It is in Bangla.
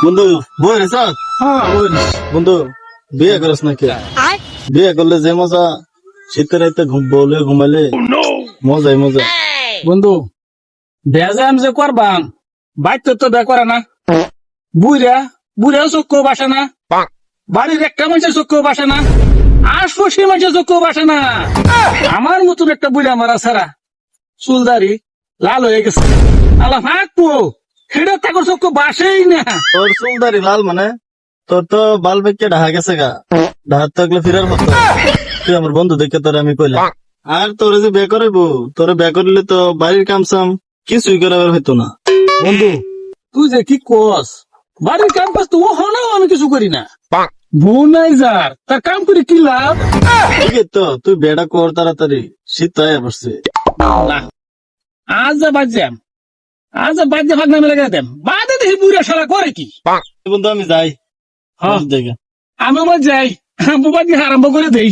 বন্ধু বই রে স্যার বন্ধু বিয়ে করিস নাকি? বিয়ে করলে যে মজা, শীতের রাতে বলে ঘুমাইলে মজাই মজা। বন্ধু বেজাম যে করবাম বাইতে তো বে করে না, বুড়া বুড়াও চক্ষু বাসে না, বাড়ির একটা মানুষের চক্ষু বাসে না, আশপাশের মানুষের চক্ষু বাসে না। আমার মতন একটা বুড়া মারা ছাড়া চুলদারি লাল হয়ে গেছে, আল্লাহ ফাঁকবো সেটা তাকে চক্ষু বাসেই না। তোর চুলদারি লাল মানে তোর তো বাল বেঁকে ঢাকা গেছে গা, ঢাকা থাকলে ফিরার মতো। তুই আমার বন্ধু দেখে তোর আমি কইলাম, আর তোরে যে বে করাইবো, তোরে বে করলে তো বাড়ির কাম সাম কিছুই করাবার হইতো না। বন্ধু তুই যে কি কস, বাড়ির কাম কাজ তো ও হলেও আমি কিছু করি না। বউ নাই যার তার কাম করে কি লাভ? ঠিক আছে তো, তুই বেড়া কর তাড়াতাড়ি, শীত তো আয়া পড়ছে। না, আজ যা বাজ্যাম, আজ যা বাজ্যা ভাগ নামে লাগাই দেম, বাদে দেখি বুড়া সারা করে কি। বন্ধু আমি যাই হ্যাঁ দেখে। আমি আমার যাই, মোবাইল দিয়ে আরম্ভ করে দেই।